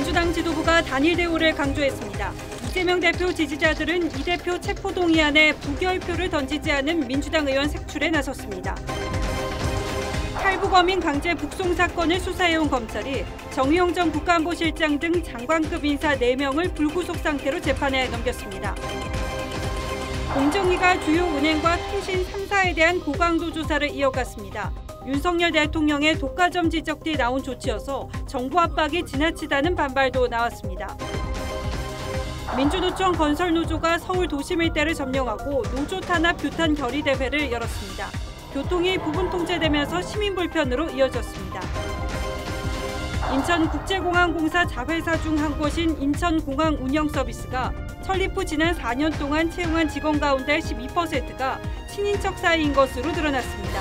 민주당 지도부가 단일 대우를 강조했습니다. 이재명 대표 지지자들은 이 대표 체포동의안에 부결표를 던지지 않은 민주당 의원 색출에 나섰습니다. 탈북어민 강제 북송 사건을 수사해온 검찰이 정의용 전 국가안보실장 등 장관급 인사 4명을 불구속 상태로 재판에 넘겼습니다. 공정위가 주요 은행과 통신 3사에 대한 고강도 조사를 이어갔습니다. 윤석열 대통령의 독과점 지적 뒤 나온 조치여서 정부 압박이 지나치다는 반발도 나왔습니다. 민주노총 건설노조가 서울 도심 일대를 점령하고 노조 탄압 규탄 결의 대회를 열었습니다. 교통이 부분 통제되면서 시민 불편으로 이어졌습니다. 인천국제공항공사 자회사 중 한 곳인 인천공항운영서비스가 설립 후 지난 4년 동안 채용한 직원 가운데 12%가 친인척 사이인 것으로 드러났습니다.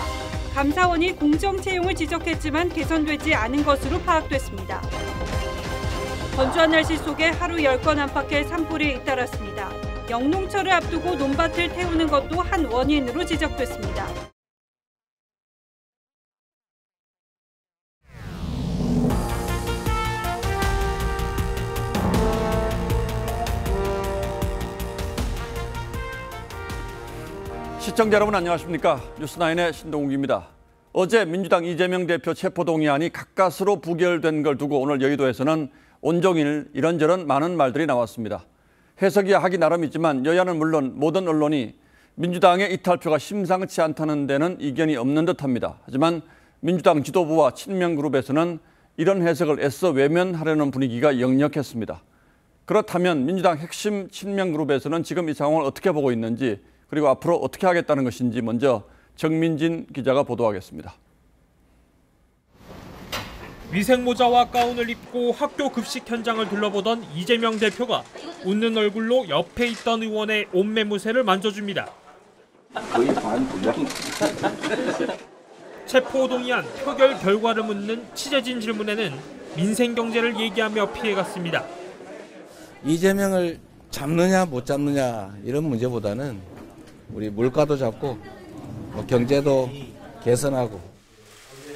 감사원이 공정 채용을 지적했지만 개선되지 않은 것으로 파악됐습니다. 건조한 날씨 속에 하루 10건 안팎의 산불이 잇따랐습니다. 영농철을 앞두고 논밭을 태우는 것도 한 원인으로 지적됐습니다. 시청자 여러분 안녕하십니까? 뉴스9의 신동욱입니다. 어제 민주당 이재명 대표 체포동의안이 가까스로 부결된 걸 두고 오늘 여의도에서는 온종일 이런저런 많은 말들이 나왔습니다. 해석이야 하기 나름이지만 여야는 물론 모든 언론이 민주당의 이탈표가 심상치 않다는 데는 이견이 없는 듯합니다. 하지만 민주당 지도부와 친명그룹에서는 이런 해석을 애써 외면하려는 분위기가 역력했습니다. 그렇다면 민주당 핵심 친명그룹에서는 지금 이 상황을 어떻게 보고 있는지 그리고 앞으로 어떻게 하겠다는 것인지 먼저 정민진 기자가 보도하겠습니다. 위생모자와 가운을 입고 학교 급식 현장을 둘러보던 이재명 대표가 웃는 얼굴로 옆에 있던 의원의 옷매무새를 만져줍니다. 거의 반 분량. 체포동의안 표결 결과를 묻는 취재진 질문에는 민생 경제를 얘기하며 피해갔습니다. 이재명을 잡느냐 못 잡느냐 이런 문제보다는 우리 물가도 잡고 경제도 개선하고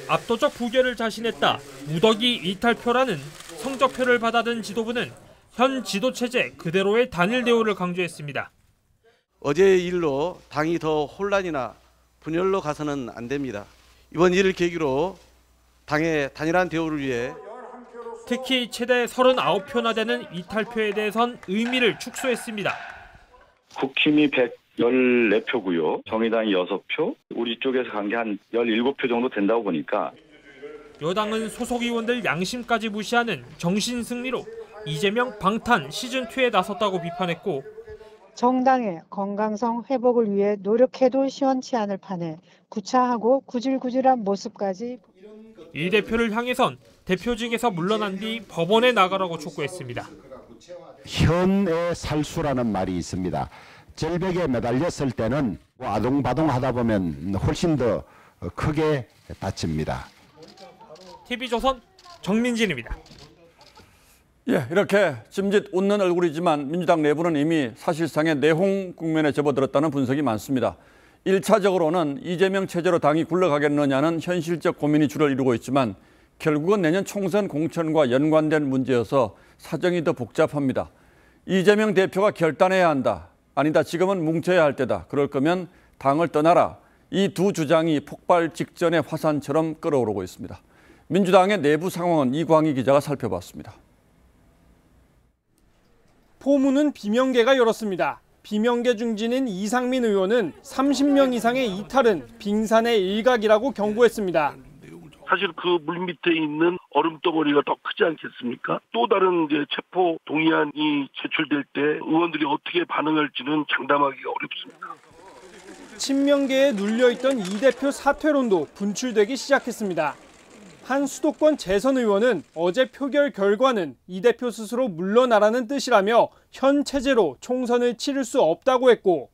압도적 부결을 자신했다. 무더기 이탈표라는 성적표를 받아든 지도부는 현 지도체제 그대로의 단일 대우를 강조했습니다. 어제의 일로 당이 더 혼란이나 분열로 가서는 안 됩니다. 이번 일을 계기로 당의 단일한 대우를 위해 특히 최대 39표나 되는 이탈표에 대해선 의미를 축소했습니다. 국힘이 114표고요. 정의당이 6표, 우리 쪽에서 간 게 한 17표 정도 된다고 보니까 여당은 소속 의원들 양심까지 무시하는 정신승리로 이재명 방탄 시즌2에 나섰다고 비판했고 정당의 건강성 회복을 위해 노력해도 시원치 않을 판에 구차하고 구질구질한 모습까지. 이 대표를 향해선 대표직에서 물러난 뒤 법원에 나가라고 촉구했습니다. 현의 살수라는 말이 있습니다. 절벽에 매달렸을 때는 아동바동하다 보면 훨씬 더 크게 다칩니다. TV조선 정민진입니다. 예, 이렇게 짐짓 웃는 얼굴이지만 민주당 내부는 이미 사실상의 내홍 국면에 접어들었다는 분석이 많습니다. 1차적으로는 이재명 체제로 당이 굴러가겠느냐는 현실적 고민이 주를 이루고 있지만 결국은 내년 총선 공천과 연관된 문제여서 사정이 더 복잡합니다. 이재명 대표가 결단해야 한다. 아니다, 지금은 뭉쳐야 할 때다. 그럴 거면 당을 떠나라. 이 두 주장이 폭발 직전의 화산처럼 끓어오르고 있습니다. 민주당의 내부 상황은 이광희 기자가 살펴봤습니다. 포문은 비명계가 열었습니다. 비명계 중진인 이상민 의원은 30명 이상의 이탈은 빙산의 일각이라고 경고했습니다. 사실 그 물밑에 있는 얼음덩어리가 더 크지 않겠습니까? 또 다른 체포 동의안이 제출될 때 의원들이 어떻게 반응할지는 장담하기가 어렵습니다. 친명계에 눌려있던 이 대표 사퇴론도 분출되기 시작했습니다. 한 수도권 재선 의원은 어제 표결 결과는 이 대표 스스로 물러나라는 뜻이라며 현 체제로 총선을 치를 수 없다고 했고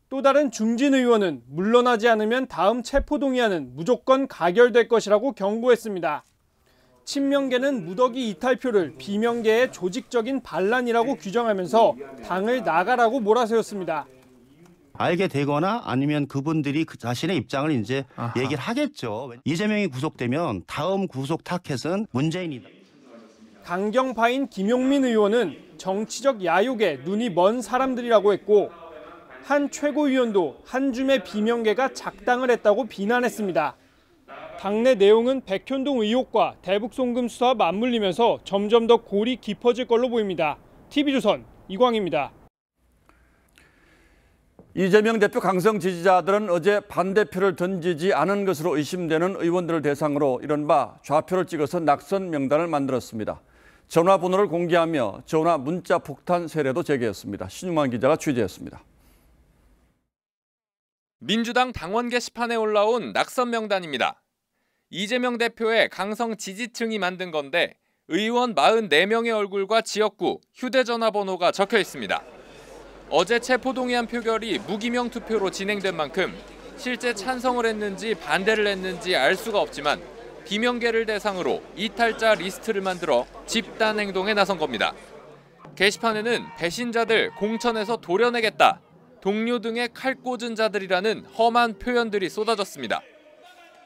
또 다른 중진 의원은 물러나지 않으면 다음 체포동의안은 무조건 가결될 것이라고 경고했습니다. 친명계는 무더기 이탈표를 비명계의 조직적인 반란이라고 규정하면서 당을 나가라고 몰아세웠습니다. 알게 되거나 아니면 그분들이 그 자신의 입장을 이제 얘기를 하겠죠. 이재명이 구속되면 다음 구속 타켓은 문재인이다. 강경파인 김용민 의원은 정치적 야욕에 눈이 먼 사람들이라고 했고 한 최고위원도 한 줌의 비명계가 작당을 했다고 비난했습니다. 당내 내용은 백현동 의혹과 대북송금 수사와 맞물리면서 점점 더 골이 깊어질 걸로 보입니다. TV조선 이광희입니다. 이재명 대표 강성 지지자들은 어제 반대표를 던지지 않은 것으로 의심되는 의원들을 대상으로 이른바 좌표를 찍어서 낙선 명단을 만들었습니다. 전화번호를 공개하며 전화 문자 폭탄 세례도 제기했습니다. 신유만 기자가 취재했습니다. 민주당 당원 게시판에 올라온 낙선 명단입니다. 이재명 대표의 강성 지지층이 만든 건데 의원 44명의 얼굴과 지역구, 휴대전화 번호가 적혀 있습니다. 어제 체포동의안 표결이 무기명 투표로 진행된 만큼 실제 찬성을 했는지 반대를 했는지 알 수가 없지만 비명계를 대상으로 이탈자 리스트를 만들어 집단 행동에 나선 겁니다. 게시판에는 배신자들 공천에서 도려내겠다, 동료 등의 칼 꽂은 자들이라는 험한 표현들이 쏟아졌습니다.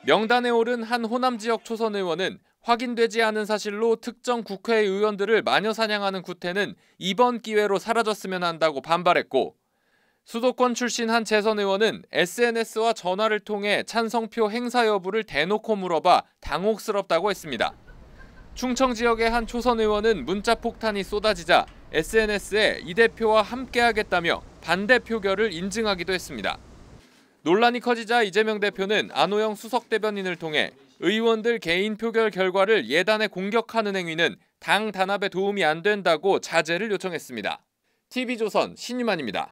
명단에 오른 한 호남 지역 초선 의원은 확인되지 않은 사실로 특정 국회의원들을 마녀 사냥하는 구태는 이번 기회로 사라졌으면 한다고 반발했고, 수도권 출신 한 재선 의원은 SNS와 전화를 통해 찬성표 행사 여부를 대놓고 물어봐 당혹스럽다고 했습니다. 충청 지역의 한 초선 의원은 문자 폭탄이 쏟아지자 SNS에 이 대표와 함께하겠다며 반대 표결을 인증하기도 했습니다. 논란이 커지자 이재명 대표는 안호영 수석 대변인을 통해 의원들 개인 표결 결과를 예단에 공격하는 행위는 당 단합에 도움이 안 된다고 자제를 요청했습니다. TV조선 신유만입니다.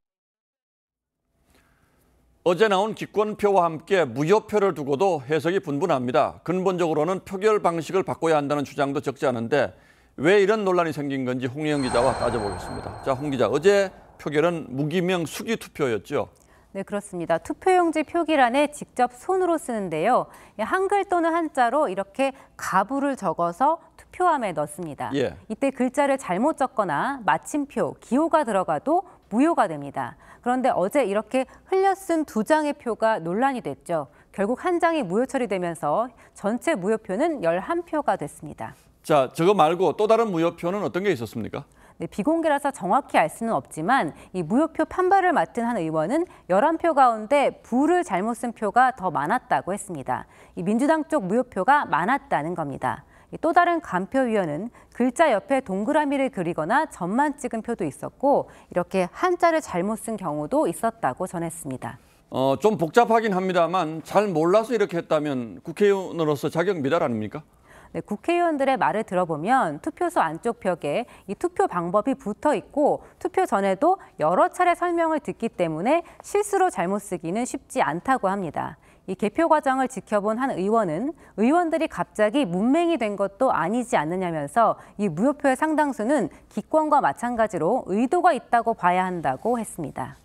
어제 나온 기권표와 함께 무효표를 두고도 해석이 분분합니다. 근본적으로는 표결 방식을 바꿔야 한다는 주장도 적지 않은데 왜 이런 논란이 생긴 건지 홍혜영 기자와 따져보겠습니다. 자, 홍 기자, 어제 표결은 무기명 수기 투표였죠? 네, 그렇습니다. 투표용지 표기란에 직접 손으로 쓰는데요. 한글 또는 한자로 이렇게 가부를 적어서 투표함에 넣습니다. 예. 이때 글자를 잘못 적거나 마침표, 기호가 들어가도 무효가 됩니다. 그런데 어제 이렇게 흘려 쓴 2장의 표가 논란이 됐죠. 결국 한 장이 무효 처리되면서 전체 무효표는 11표가 됐습니다. 자, 저거 말고 또 다른 무효표는 어떤 게 있었습니까? 네, 비공개라서 정확히 알 수는 없지만 이 무효표 판발을 맡은 한 의원은 11표 가운데 부를 잘못 쓴 표가 더 많았다고 했습니다. 이 민주당 쪽 무효표가 많았다는 겁니다. 또 다른 간표위원은 글자 옆에 동그라미를 그리거나 점만 찍은 표도 있었고 이렇게 한자를 잘못 쓴 경우도 있었다고 전했습니다. 좀 복잡하긴 합니다만 잘 몰라서 이렇게 했다면 국회의원으로서 자격 미달 아닙니까? 네, 국회의원들의 말을 들어보면 투표소 안쪽 벽에 이 투표 방법이 붙어 있고 투표 전에도 여러 차례 설명을 듣기 때문에 실수로 잘못 쓰기는 쉽지 않다고 합니다. 이 개표 과정을 지켜본 한 의원은 의원들이 갑자기 문맹이 된 것도 아니지 않느냐면서 이 무효표의 상당수는 기권과 마찬가지로 의도가 있다고 봐야 한다고 했습니다.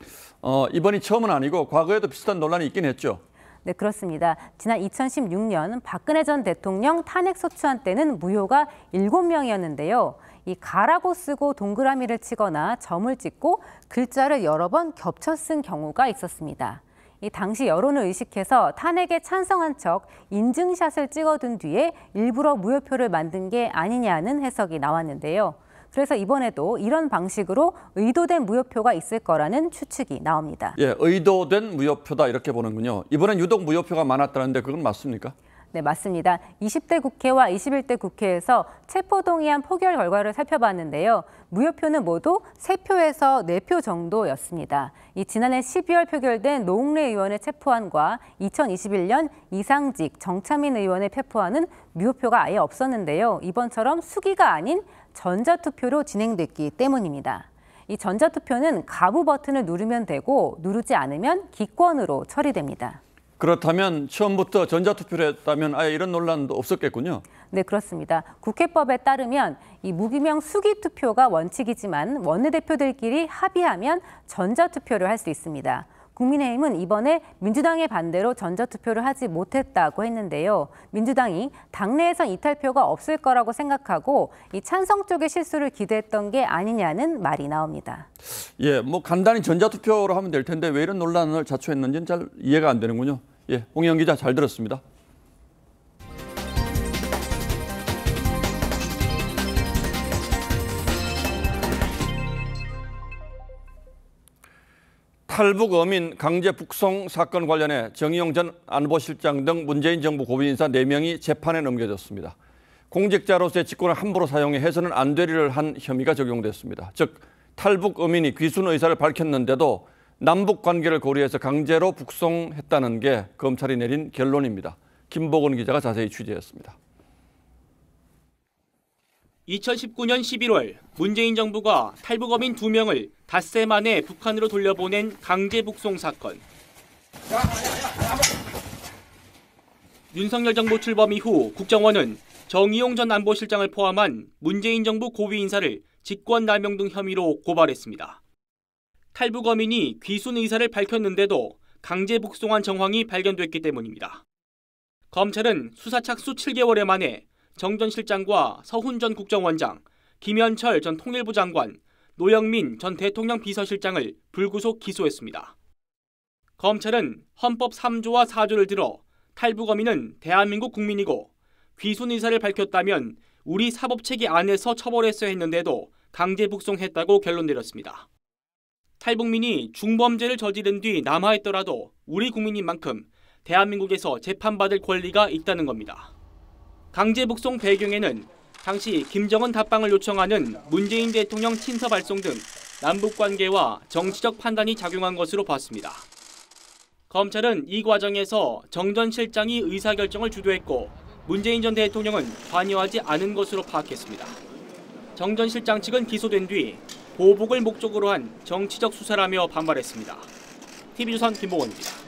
이번이 처음은 아니고 과거에도 비슷한 논란이 있긴 했죠. 네, 그렇습니다. 지난 2016년 박근혜 전 대통령 탄핵 소추안 때는 무효가 7명이었는데요. 이 가라고 쓰고 동그라미를 치거나 점을 찍고 글자를 여러 번 겹쳐 쓴 경우가 있었습니다. 이 당시 여론을 의식해서 탄핵에 찬성한 척 인증샷을 찍어둔 뒤에 일부러 무효표를 만든 게 아니냐는 해석이 나왔는데요. 그래서 이번에도 이런 방식으로 의도된 무효표가 있을 거라는 추측이 나옵니다. 예, 의도된 무효표다 이렇게 보는군요. 이번엔 유독 무효표가 많았다는데 그건 맞습니까? 네, 맞습니다. 20대 국회와 21대 국회에서 체포동의안 포결 결과를 살펴봤는데요. 무효표는 모두 3표에서 4표 정도였습니다. 이 지난해 12월 표결된 노웅래 의원의 체포안과 2021년 이상직, 정차민 의원의 체포안은 무효표가 아예 없었는데요. 이번처럼 수기가 아닌 전자투표로 진행됐기 때문입니다. 이 전자투표는 가부 버튼을 누르면 되고 누르지 않으면 기권으로 처리됩니다. 그렇다면 처음부터 전자투표를 했다면 아예 이런 논란도 없었겠군요. 네, 그렇습니다. 국회법에 따르면 이 무기명 수기 투표가 원칙이지만 원내대표들끼리 합의하면 전자투표를 할 수 있습니다. 국민의힘은 이번에 민주당의 반대로 전자투표를 하지 못했다고 했는데요. 민주당이 당내에선 이탈표가 없을 거라고 생각하고 이 찬성 쪽의 실수를 기대했던 게 아니냐는 말이 나옵니다. 예, 뭐 간단히 전자투표로 하면 될 텐데 왜 이런 논란을 자초했는지는 잘 이해가 안 되는군요. 예, 홍영 기자 잘 들었습니다. 탈북 어민 강제 북송 사건 관련해 정의용 전 안보실장 등 문재인 정부 고위 인사 4명이 재판에 넘겨졌습니다. 공직자로서의 직권을 함부로 사용해 해서는 안 되리를 한 혐의가 적용됐습니다. 즉 탈북 어민이 귀순 의사를 밝혔는데도 남북 관계를 고려해서 강제로 북송했다는 게 검찰이 내린 결론입니다. 김복원 기자가 자세히 취재했습니다. 2019년 11월 문재인 정부가 탈북 어민 2명을 닷새 만에 북한으로 돌려보낸 강제 북송 사건. 윤석열 정부 출범 이후 국정원은 정의용 전 안보실장을 포함한 문재인 정부 고위 인사를 직권남용 등 혐의로 고발했습니다. 탈북 어민이 귀순 의사를 밝혔는데도 강제 북송한 정황이 발견됐기 때문입니다. 검찰은 수사 착수 7개월 만에 정 전 실장과 서훈 전 국정원장, 김현철 전 통일부 장관, 노영민 전 대통령 비서실장을 불구속 기소했습니다. 검찰은 헌법 3조와 4조를 들어 탈북 어민은 대한민국 국민이고 귀순 의사를 밝혔다면 우리 사법체계 안에서 처벌했어야 했는데도 강제 북송했다고 결론 내렸습니다. 탈북민이 중범죄를 저지른 뒤 남하했더라도 우리 국민인 만큼 대한민국에서 재판받을 권리가 있다는 겁니다. 강제 북송 배경에는 당시 김정은 답방을 요청하는 문재인 대통령 친서 발송 등 남북관계와 정치적 판단이 작용한 것으로 봤습니다. 검찰은 이 과정에서 정 전 실장이 의사결정을 주도했고 문재인 전 대통령은 관여하지 않은 것으로 파악했습니다. 정 전 실장 측은 기소된 뒤 보복을 목적으로 한 정치적 수사라며 반발했습니다. TV조선 김보원입니다.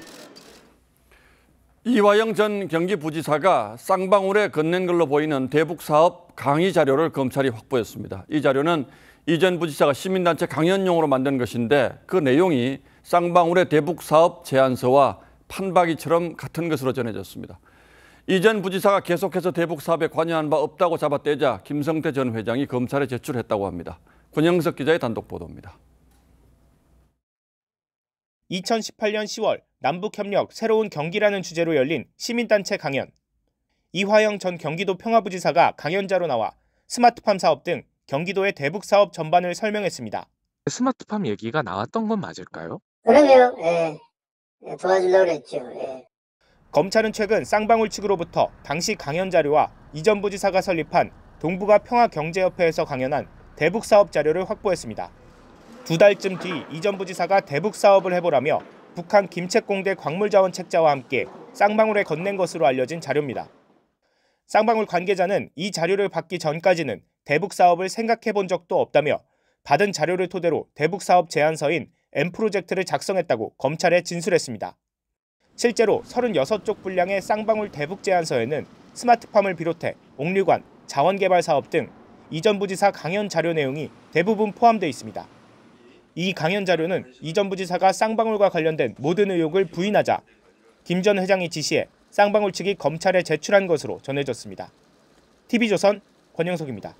이화영 전 경기부지사가 쌍방울에 건넨 걸로 보이는 대북사업 강의 자료를 검찰이 확보했습니다. 이 자료는 이 전 부지사가 시민단체 강연용으로 만든 것인데 그 내용이 쌍방울의 대북사업 제안서와 판박이처럼 같은 것으로 전해졌습니다. 이 전 부지사가 계속해서 대북사업에 관여한 바 없다고 잡아떼자 김성태 전 회장이 검찰에 제출했다고 합니다. 권영석 기자의 단독 보도입니다. 2018년 10월 남북협력 새로운 경기라는 주제로 열린 시민단체 강연. 이화영 전 경기도 평화부지사가 강연자로 나와 스마트팜 사업 등 경기도의 대북 사업 전반을 설명했습니다. 스마트팜 얘기가 나왔던 건 맞을까요? 그러면 도와주려고 그랬죠. 검찰은 최근 쌍방울 측으로부터 당시 강연 자료와 이 전 부지사가 설립한 동북아 평화경제협회에서 강연한 대북 사업 자료를 확보했습니다. 2달쯤 뒤 이 전 부지사가 대북 사업을 해보라며 북한 김책공대 광물자원 책자와 함께 쌍방울에 건넨 것으로 알려진 자료입니다. 쌍방울 관계자는 이 자료를 받기 전까지는 대북 사업을 생각해 본 적도 없다며 받은 자료를 토대로 대북 사업 제안서인 M프로젝트를 작성했다고 검찰에 진술했습니다. 실제로 36쪽 분량의 쌍방울 대북 제안서에는 스마트팜을 비롯해 옥류관, 자원개발 사업 등 이 전 부지사 강연 자료 내용이 대부분 포함되어 있습니다. 이 강연 자료는 이 전 부지사가 쌍방울과 관련된 모든 의혹을 부인하자 김 전 회장이 지시해 쌍방울 측이 검찰에 제출한 것으로 전해졌습니다. TV조선 권영석입니다.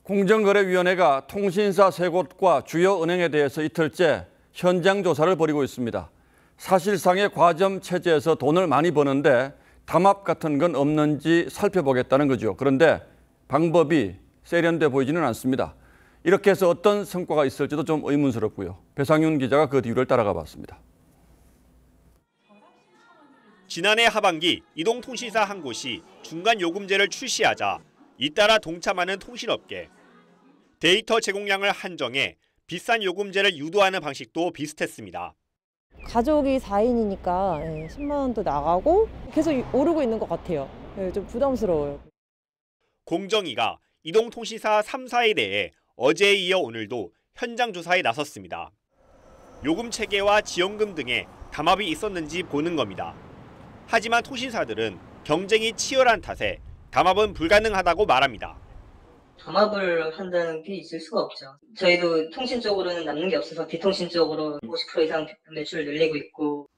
공정거래위원회가 통신사 3곳과 주요 은행에 대해서 이틀째 현장 조사를 벌이고 있습니다. 사실상의 과점 체제에서 돈을 많이 버는데 담합 같은 건 없는지 살펴보겠다는 거죠. 그런데 방법이 세련돼 보이지는 않습니다. 이렇게 해서 어떤 성과가 있을지도 좀 의문스럽고요. 배상윤 기자가 그 뒤를 따라가 봤습니다. 지난해 하반기 이동통신사 한 곳이 중간요금제를 출시하자 잇따라 동참하는 통신업계. 데이터 제공량을 한정해 비싼 요금제를 유도하는 방식도 비슷했습니다. 가족이 4인이니까 10만 원도 나가고 계속 오르고 있는 것 같아요. 좀 부담스러워요. 공정위가 이동통신사 3사에 대해 어제에 이어 오늘도 현장 조사에 나섰습니다. 요금 체계와 지원금 등의 담합이 있었는지 보는 겁니다. 하지만 통신사들은 경쟁이 치열한 탓에 담합은 불가능하다고 말합니다. 담합을 한다는 게 있을 수가 없죠. 저희도 통신 쪽으로는 남는 게 없어서 비통신 쪽으로 50% 이상 매출을 늘리고 있고.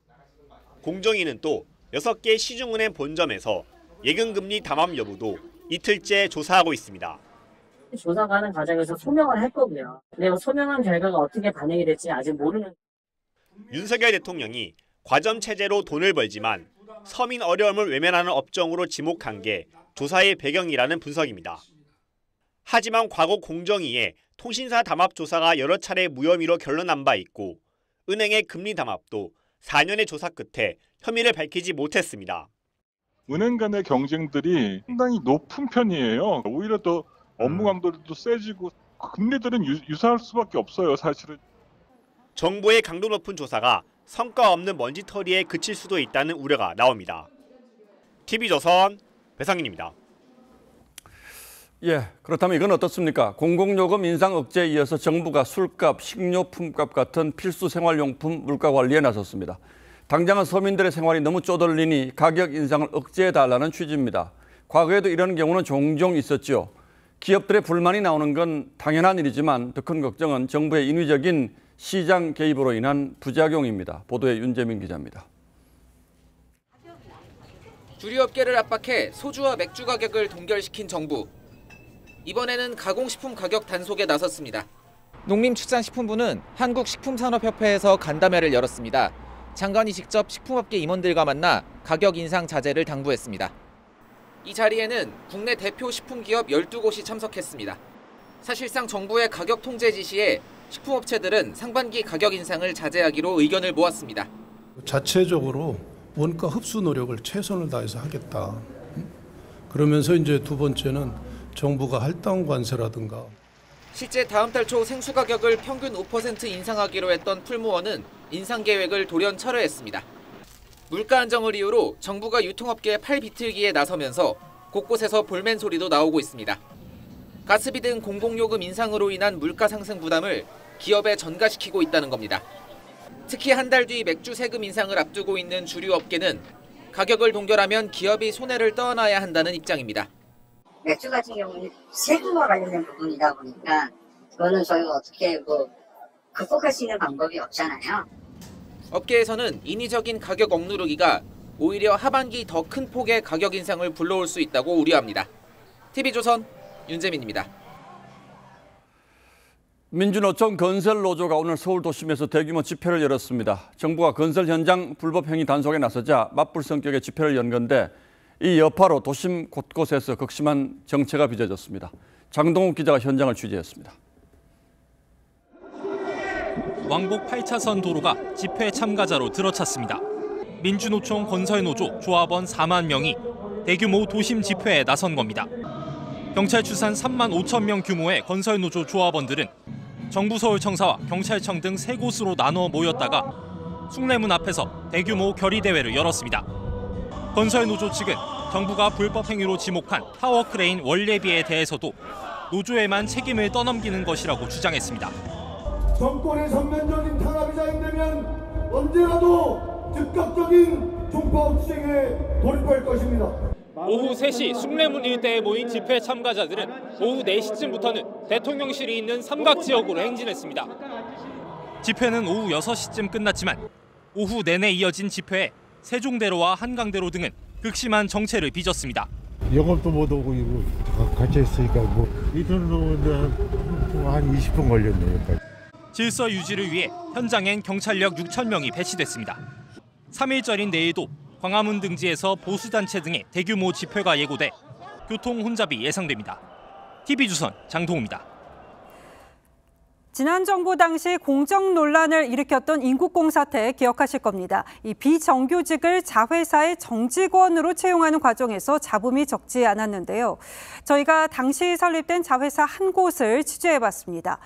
공정위는 또 6개 시중은행 본점에서 예금금리 담합 여부도 이틀째 조사하고 있습니다. 조사가 하는 과정에서 소명을 할 거고요. 근데 소명한 결과가 어떻게 반영이 될지 아직 모르는. 윤석열 대통령이 과점 체제로 돈을 벌지만 서민 어려움을 외면하는 업종으로 지목한 게 조사의 배경이라는 분석입니다. 하지만 과거 공정위에 통신사 담합 조사가 여러 차례 무혐의로 결론난 바 있고 은행의 금리 담합도 4년의 조사 끝에 혐의를 밝히지 못했습니다. 은행 간의 경쟁들이 상당히 높은 편이에요. 오히려 더 업무 강도도 세지고 금리들은 유사할 수밖에 없어요, 사실은. 정부의 강도 높은 조사가 성과 없는 먼지털이에 그칠 수도 있다는 우려가 나옵니다. TV조선 배상인입니다. 예, 그렇다면 이건 어떻습니까? 공공요금 인상 억제에 이어서 정부가 술값, 식료품값 같은 필수 생활용품 물가 관리에 나섰습니다. 당장은 서민들의 생활이 너무 쪼들리니 가격 인상을 억제해달라는 취지입니다. 과거에도 이런 경우는 종종 있었죠. 기업들의 불만이 나오는 건 당연한 일이지만 더 큰 걱정은 정부의 인위적인 시장 개입으로 인한 부작용입니다. 보도에 윤재민 기자입니다. 주류업계를 압박해 소주와 맥주 가격을 동결시킨 정부. 이번에는 가공식품 가격 단속에 나섰습니다. 농림축산식품부는 한국식품산업협회에서 간담회를 열었습니다. 장관이 직접 식품업계 임원들과 만나 가격 인상 자제를 당부했습니다. 이 자리에는 국내 대표 식품기업 12곳이 참석했습니다. 사실상 정부의 가격 통제 지시에 식품업체들은 상반기 가격 인상을 자제하기로 의견을 모았습니다. 자체적으로 원가 흡수 노력을 최선을 다해서 하겠다. 그러면서 이제 두 번째는 정부가 할당 관세라든가. 실제 다음 달 초 생수 가격을 평균 5% 인상하기로 했던 풀무원은 인상 계획을 돌연 철회했습니다. 물가 안정을 이유로 정부가 유통업계에 팔 비틀기에 나서면서 곳곳에서 볼멘 소리도 나오고 있습니다. 가스비 등 공공요금 인상으로 인한 물가 상승 부담을 기업에 전가시키고 있다는 겁니다. 특히 한 달 뒤 맥주 세금 인상을 앞두고 있는 주류업계는 가격을 동결하면 기업이 손해를 떠안아야 한다는 입장입니다. 맥주 같은 경우는 세금과 관련된 부분이다 보니까 그거는 저희가 어떻게 극복할 수 있는 방법이 없잖아요. 업계에서는 인위적인 가격 억누르기가 오히려 하반기 더 큰 폭의 가격 인상을 불러올 수 있다고 우려합니다. TV조선 윤재민입니다. 민주노총 건설노조가 오늘 서울 도심에서 대규모 집회를 열었습니다. 정부가 건설 현장 불법 행위 단속에 나서자 맞불 성격의 집회를 연 건데 이 여파로 도심 곳곳에서 극심한 정체가 빚어졌습니다. 장동욱 기자가 현장을 취재했습니다. 왕복 8차선 도로가 집회 참가자로 들어찼습니다. 민주노총 건설노조 조합원 4만 명이 대규모 도심 집회에 나선 겁니다. 경찰 추산 3만 5천 명 규모의 건설노조 조합원들은 정부 서울청사와 경찰청 등 3곳으로 나눠 모였다가 숭례문 앞에서 대규모 결의대회를 열었습니다. 건설노조 측은 정부가 불법 행위로 지목한 타워크레인 원래비에 대해서도 노조에만 책임을 떠넘기는 것이라고 주장했습니다. 정권의 전면적인 탄압이 자행되면 언제라도 즉각적인 종파 투쟁에 돌입할 것입니다. 오후 3시 숭례문 일대에 모인 집회 참가자들은 오후 4시쯤부터는 대통령실이 있는 삼각지역으로 행진했습니다. 집회는 오후 6시쯤 끝났지만 오후 내내 이어진 집회에 세종대로와 한강대로 등은 극심한 정체를 빚었습니다. 영업도 못 오고 이거 같이 했으니까 이틀 오는데 한 20분 걸렸네요. 질서 유지를 위해 현장엔 경찰력 6천 명이 배치됐습니다. 3일절인 내일도 광화문 등지에서 보수단체 등의 대규모 집회가 예고돼 교통 혼잡이 예상됩니다. TV조선 장동우입니다. 지난 정부 당시 공정 논란을 일으켰던 인국공 사태 기억하실 겁니다. 이 비정규직을 자회사의 정직원으로 채용하는 과정에서 잡음이 적지 않았는데요. 저희가 당시 설립된 자회사 한 곳을 취재해봤습니다.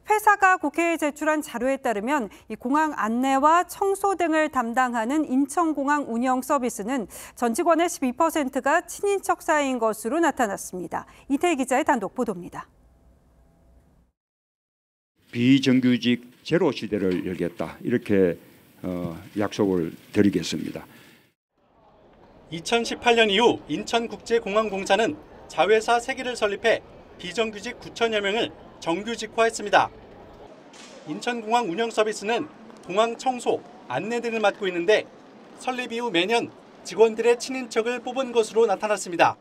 회사가 국회에 제출한 자료에 따르면 이 공항 안내와 청소 등을 담당하는 인천공항 운영 서비스는 전 직원의 12%가 친인척 사이인 것으로 나타났습니다. 이태희 기자의 단독 보도입니다. 비정규직 제로 시대를 열겠다 이렇게 약속을 드리겠습니다. 2018년 이후 인천국제공항공사는 자회사 3개를 설립해 비정규직 9천여 명을 정규직화했습니다. 인천공항 운영 서비스는 공항 청소, 안내 등을 맡고 있는데 설립 이후 매년 직원들의 친인척을 뽑은 것으로 나타났습니다.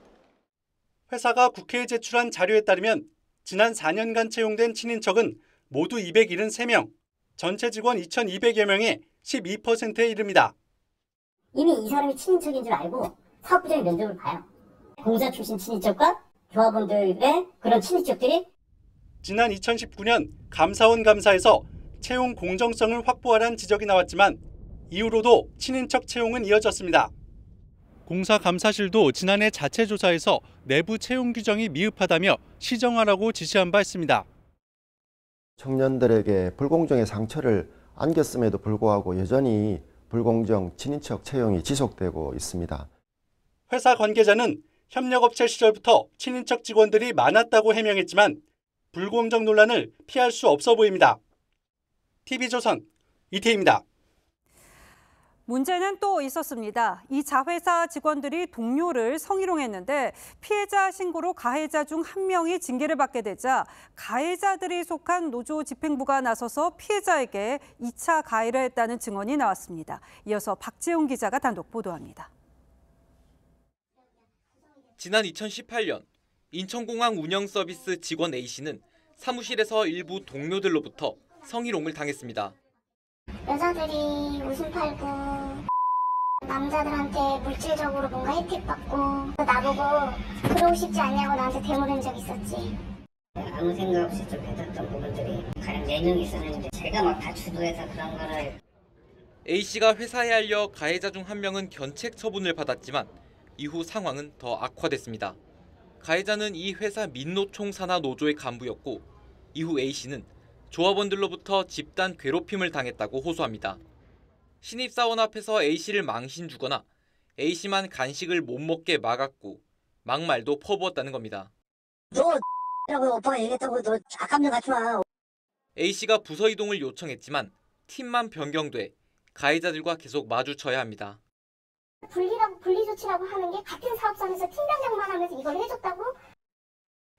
회사가 국회에 제출한 자료에 따르면 지난 4년간 채용된 친인척은 모두 273명, 전체 직원 2,200여 명의 12%에 이릅니다. 이미 이 사람이 친인척인 줄 알고 사업부장이 면접을 봐요. 공사 출신 친인척과 조합원들의 그런 친인척들이 지난 2019년 감사원 감사에서 채용 공정성을 확보하라는 지적이 나왔지만 이후로도 친인척 채용은 이어졌습니다. 공사 감사실도 지난해 자체 조사에서 내부 채용 규정이 미흡하다며 시정하라고 지시한 바 있습니다. 청년들에게 불공정의 상처를 안겼음에도 불구하고 여전히 불공정 친인척 채용이 지속되고 있습니다. 회사 관계자는 협력업체 시절부터 친인척 직원들이 많았다고 해명했지만 불공정 논란을 피할 수 없어 보입니다. TV조선 이태희입니다. 문제는 또 있었습니다. 이 자회사 직원들이 동료를 성희롱했는데 피해자 신고로 가해자 중 한 명이 징계를 받게 되자 가해자들이 속한 노조 집행부가 나서서 피해자에게 2차 가해를 했다는 증언이 나왔습니다. 이어서 박재훈 기자가 단독 보도합니다. 지난 2018년 인천공항 운영서비스 직원 A씨는 사무실에서 일부 동료들로부터 성희롱을 당했습니다. 여자들이 웃음 팔고 남자들한테 물질적으로 뭔가 혜택 받고 나보고 그러고 싶지 않냐고 나한테 대물은 적 있었지. 아무 생각 없이 좀 했던 부분들이 가령 4명이 있었는데 제가 막 다 주도해서 그런 거를. A씨가 회사에 알려 가해자 중 한 명은 견책 처분을 받았지만 이후 상황은 더 악화됐습니다. 가해자는 이 회사 민노총 산하 노조의 간부였고 이후 A씨는 조합원들로부터 집단 괴롭힘을 당했다고 호소합니다. 신입사원 앞에서 A씨를 망신 주거나 A씨만 간식을 못 먹게 막았고 막말도 퍼부었다는 겁니다. 너 라고 오빠가 얘기했다고 너 악감정 갖지 마. A씨가 부서 이동을 요청했지만 팀만 변경돼 가해자들과 계속 마주쳐야 합니다. 분리조치라고 하는 게 같은 사업장에서 팀 변경만 하면서 이걸 해줬다고?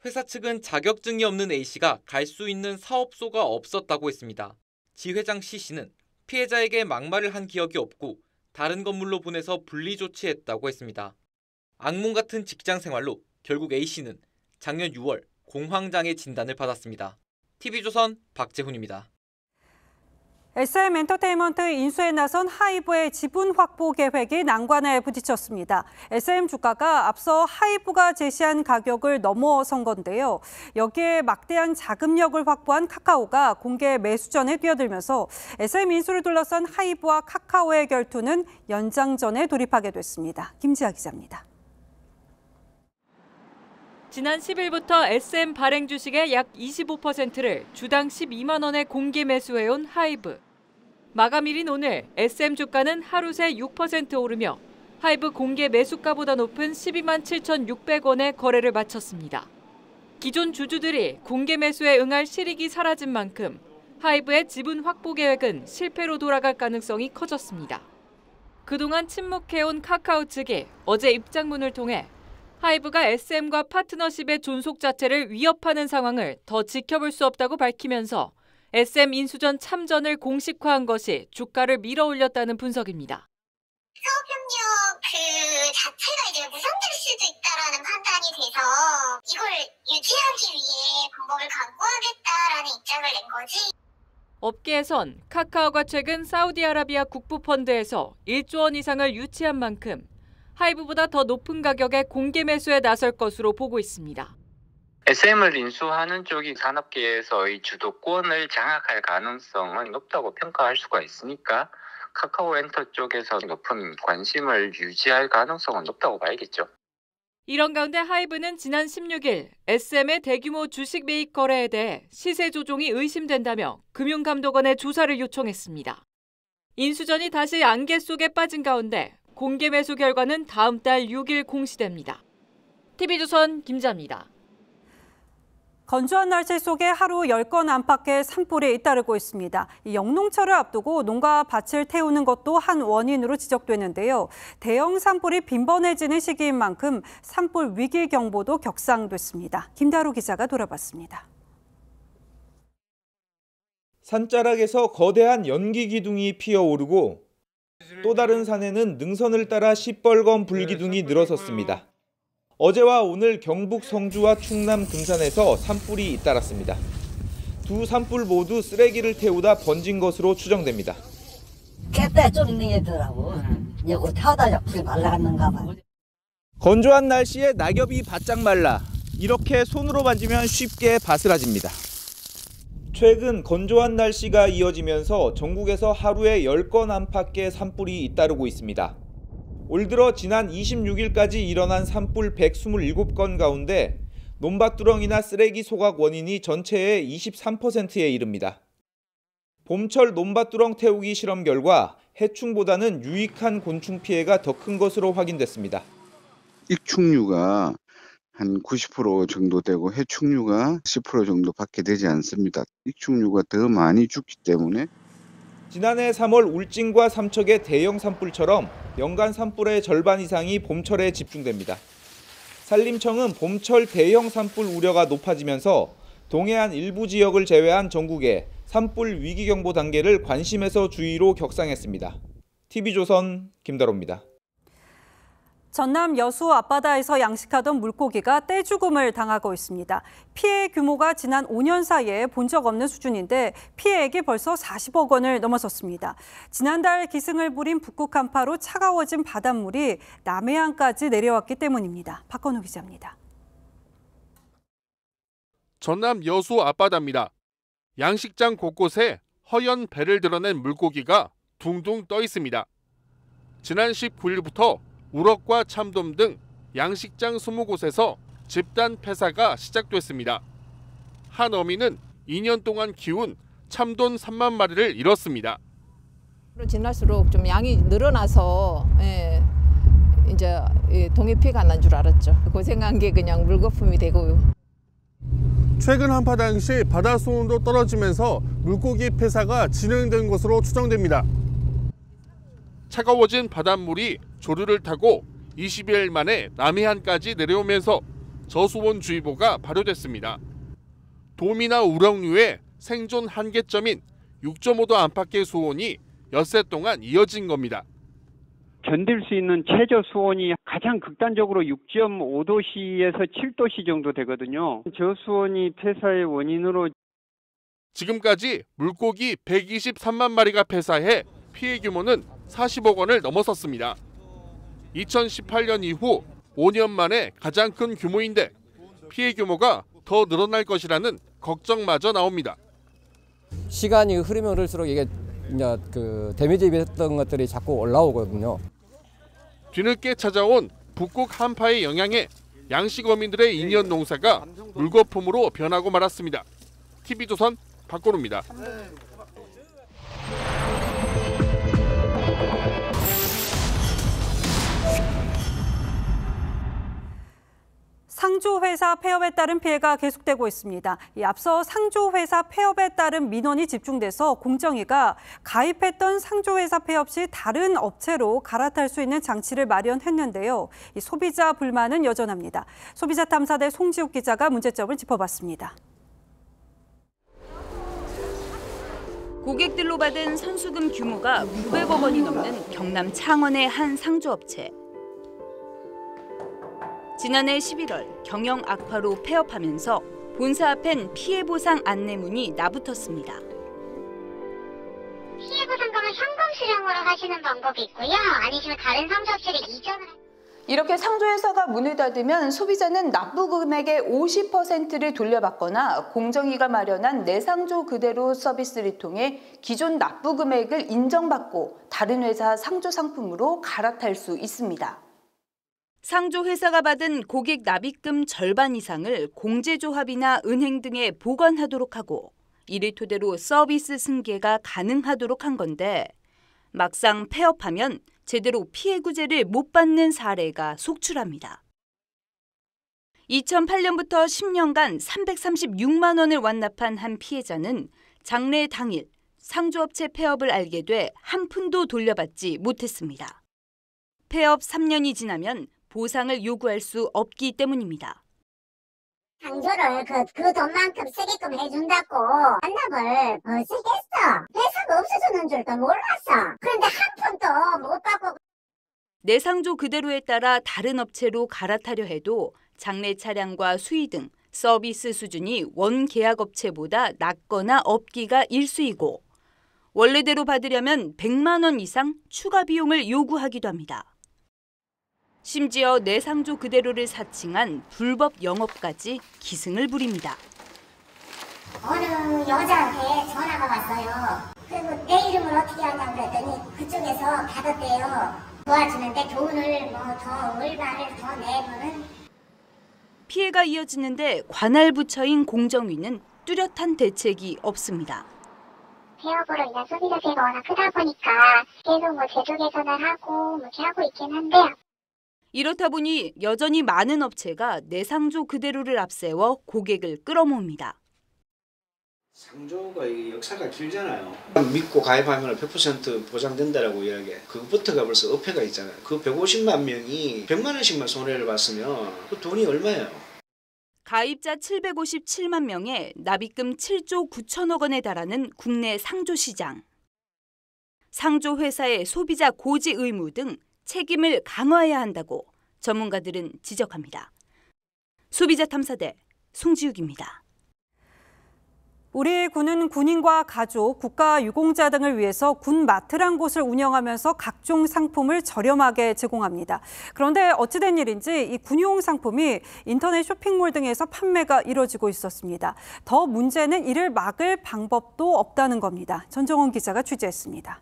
회사 측은 자격증이 없는 A씨가 갈 수 있는 사업소가 없었다고 했습니다. 지 회장 C씨는 피해자에게 막말을 한 기억이 없고 다른 건물로 보내서 분리조치했다고 했습니다. 악몽 같은 직장 생활로 결국 A씨는 작년 6월 공황장애 진단을 받았습니다. TV조선 박재훈입니다. SM엔터테인먼트 인수에 나선 하이브의 지분 확보 계획이 난관에 부딪혔습니다. SM 주가가 앞서 하이브가 제시한 가격을 넘어선 건데요. 여기에 막대한 자금력을 확보한 카카오가 공개 매수전에 뛰어들면서 SM 인수를 둘러싼 하이브와 카카오의 결투는 연장전에 돌입하게 됐습니다. 김지아 기자입니다. 지난 10일부터 SM 발행 주식의 약 25%를 주당 12만 원에 공개 매수해온 하이브. 마감일인 오늘 SM 주가는 하루 새 6% 오르며 하이브 공개 매수가보다 높은 12만 7,600원에 거래를 마쳤습니다. 기존 주주들이 공개 매수에 응할 실익이 사라진 만큼 하이브의 지분 확보 계획은 실패로 돌아갈 가능성이 커졌습니다. 그동안 침묵해온 카카오 측이 어제 입장문을 통해 하이브가 SM과 파트너십의 존속 자체를 위협하는 상황을 더 지켜볼 수 없다고 밝히면서 SM 인수전 참전을 공식화한 것이 주가를 밀어올렸다는 분석입니다. 사업협력 그 자체가 이제 무산될 수도 있다라는 판단이 돼서 이걸 유지하기 위해 방법을 강구하겠다라는 입장을 낸 거지. 업계에선 카카오가 최근 사우디아라비아 국부펀드에서 1조 원 이상을 유치한 만큼 하이브보다 더 높은 가격에 공개 매수에 나설 것으로 보고 있습니다. SM을 인수하는 쪽이 산업계에서의 주도권을 장악할 가능성은 높다고 평가할 수가 있으니까 카카오엔터 쪽에서 높은 관심을 유지할 가능성은 높다고 봐야겠죠. 이런 가운데 하이브는 지난 16일 SM의 대규모 주식 매입 거래에 대해 시세 조종이 의심된다며 금융감독원에 조사를 요청했습니다. 인수전이 다시 안개 속에 빠진 가운데 공개 매수 결과는 다음 달 6일 공시됩니다. TV조선 김지아입니다. 건조한 날씨 속에 하루 10건 안팎의 산불이 잇따르고 있습니다. 영농철을 앞두고 농가 밭을 태우는 것도 한 원인으로 지적되는데요. 대형 산불이 빈번해지는 시기인 만큼 산불 위기 경보도 격상됐습니다. 김다루 기자가 돌아봤습니다. 산자락에서 거대한 연기 기둥이 피어오르고 또 다른 산에는 능선을 따라 시뻘건 불기둥이 늘어섰습니다. 어제와 오늘 경북 성주와 충남 금산에서 산불이 잇따랐습니다. 두 산불 모두 쓰레기를 태우다 번진 것으로 추정됩니다. 깼다 좀 있는 애더라고. 이거 타다 불이 말라갔는가 봐. 건조한 날씨에 낙엽이 바짝 말라 이렇게 손으로 만지면 쉽게 바스라집니다. 최근 건조한 날씨가 이어지면서 전국에서 하루에 10건 안팎의 산불이 잇따르고 있습니다. 올 들어 지난 26일까지 일어난 산불 127건 가운데 논밭두렁이나 쓰레기 소각 원인이 전체의 23%에 이릅니다. 봄철 논밭두렁 태우기 실험 결과 해충보다는 유익한 곤충 피해가 더 큰 것으로 확인됐습니다. 익충류가 한 90% 정도 되고 해충류가 10% 정도밖에 되지 않습니다. 익충류가 더 많이 죽기 때문에 지난해 3월 울진과 삼척의 대형 산불처럼 연간 산불의 절반 이상이 봄철에 집중됩니다. 산림청은 봄철 대형 산불 우려가 높아지면서 동해안 일부 지역을 제외한 전국에 산불 위기경보 단계를 관심에서 주의로 격상했습니다. TV조선 김다로입니다. 전남 여수 앞바다에서 양식하던 물고기가 떼죽음을 당하고 있습니다. 피해 규모가 지난 5년 사이에 본 적 없는 수준인데 피해액이 벌써 40억 원을 넘어섰습니다. 지난달 기승을 부린 북극 한파로 차가워진 바닷물이 남해안까지 내려왔기 때문입니다. 박건우 기자입니다. 전남 여수 앞바다입니다. 양식장 곳곳에 허연 배를 드러낸 물고기가 둥둥 떠 있습니다. 지난 19일부터 우럭과 참돔 등 양식장 20곳에서 집단 폐사가 시작됐습니다. 한 어민은 2년 동안 키운 참돔 3만 마리를 잃었습니다. 지날수록 좀 양이 늘어나서 이제 동해 피해가 난 줄 알았죠. 고생한 게 그냥 물거품이 되고. 최근 한파 당시 바다 수온도 떨어지면서 물고기 폐사가 진행된 것으로 추정됩니다. 차가워진 바닷물이 조류를 타고 20일 만에 남해안까지 내려오면서 저수온주의보가 발효됐습니다. 돔이나 우럭류의 생존 한계점인 6.5도 안팎의 수온이 엿새 동안 이어진 겁니다. 견딜 수 있는 최저 수온이 가장 극단적으로 6.5도씨에서 7도씨 정도 되거든요. 저수온이 폐사의 원인으로 지금까지 물고기 123만 마리가 폐사해 피해 규모는 40억 원을 넘어섰습니다. 2018년 이후 5년 만에 가장 큰 규모인데 피해 규모가 더 늘어날 것이라는 걱정마저 나옵니다. 시간이 흐르면 흐를수록 이게 이제 데미지 입었던 것들이 자꾸 올라오거든요. 뒤늦게 찾아온 북극 한파의 영향에 양식어민들의 2년 농사가 물거품으로 변하고 말았습니다. TV조선 박건우입니다. 상조회사 폐업에 따른 피해가 계속되고 있습니다. 앞서 상조회사 폐업에 따른 민원이 집중돼서 공정위가 가입했던 상조회사 폐업 시 다른 업체로 갈아탈 수 있는 장치를 마련했는데요. 소비자 불만은 여전합니다. 소비자탐사대 송지욱 기자가 문제점을 짚어봤습니다. 고객들로 받은 선수금 규모가 900억 원이 넘는 경남 창원의 한 상조업체. 지난해 11월 경영 악화로 폐업하면서 본사 앞엔 피해 보상 안내문이 나붙었습니다. 피해 보상금은 현금 수령으로 하시는 방법이 있고요. 아니시면 다른 상조업체를 이전을. 이렇게 상조회사가 문을 닫으면 소비자는 납부 금액의 50%를 돌려받거나 공정위가 마련한 내상조 그대로 서비스를 통해 기존 납부 금액을 인정받고 다른 회사 상조 상품으로 갈아탈 수 있습니다. 상조회사가 받은 고객 납입금 절반 이상을 공제조합이나 은행 등에 보관하도록 하고 이를 토대로 서비스 승계가 가능하도록 한 건데 막상 폐업하면 제대로 피해 구제를 못 받는 사례가 속출합니다. 2008년부터 10년간 336만 원을 완납한 한 피해자는 장래 당일 상조업체 폐업을 알게 돼 한 푼도 돌려받지 못했습니다. 폐업 3년이 지나면 보상을 요구할 수 없기 때문입니다. 상조를 그 돈만큼 쓰게끔 해준다고 반납을 벌써 했어. 회사가 없어지는 줄도 몰랐어. 그런데 한 푼도 못 받고. 내상조 그대로에 따라 다른 업체로 갈아타려 해도 장래 차량과 수위 등 서비스 수준이 원 계약 업체보다 낮거나 없기가 일수이고 원래대로 받으려면 100만 원 이상 추가 비용을 요구하기도 합니다. 심지어 내상조 그대로를 사칭한 불법 영업까지 기승을 부립니다. 어느 여자한테 전화가 왔어요. 그리고 내 이름을 어떻게 하냐고 그랬더니 그쪽에서 받았대요. 도와주는데 돈을 더 얼마를 더 내면은. 피해가 이어지는데 관할 부처인 공정위는 뚜렷한 대책이 없습니다. 폐업으로 인한 소비자 세가 워낙 크다 보니까 계속 제조 개선을 하고 이렇게 하고 있긴 한데요. 이렇다 보니 여전히 많은 업체가 내상조 그대로를 앞세워 고객을 끌어모읍니다. 상조가 역사가 길잖아요. 믿고 가입하면 100% 보장된다라고 이야기해. 그것부터가 벌써 어폐가 있잖아요. 그 150만 명이 100만 원씩만 손해를 봤으면 그 돈이 얼마예요? 가입자 757만 명에 납입금 7조 9천억 원에 달하는 국내 상조 시장. 상조 회사의 소비자 고지 의무 등 책임을 강화해야 한다고 전문가들은 지적합니다. 소비자 탐사대 송지욱입니다. 우리 군은 군인과 가족, 국가유공자 등을 위해서 군마트란 곳을 운영하면서 각종 상품을 저렴하게 제공합니다. 그런데 어찌된 일인지 이 군용 상품이 인터넷 쇼핑몰 등에서 판매가 이뤄지고 있었습니다. 더 문제는 이를 막을 방법도 없다는 겁니다. 전정원 기자가 취재했습니다.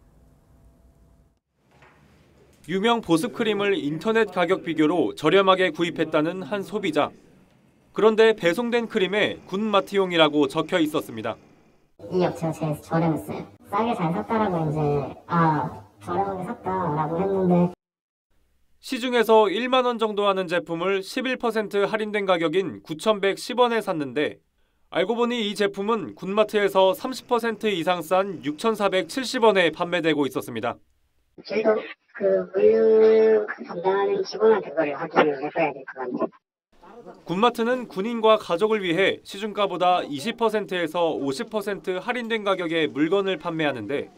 유명 보습크림을 인터넷 가격 비교로 저렴하게 구입했다는 한 소비자. 그런데 배송된 크림에 군마트용이라고 적혀 있었습니다. 이 업체가 제일 저렴했어요. 싸게 잘 샀다라고 이제 저렴하게 샀다라고 했는데 시중에서 1만 원 정도 하는 제품을 11% 할인된 가격인 9,110원에 샀는데 알고 보니 이 제품은 군마트에서 30% 이상 싼 6,470원에 판매되고 있었습니다. 저희도 그 물류 담당하는 직원한테 그걸 확인을 해봐야 될 것 같아요. 군마트는 군인과 가족을 위해 시중가보다 20%에서 50% 할인된 가격에 물건을 판매하는데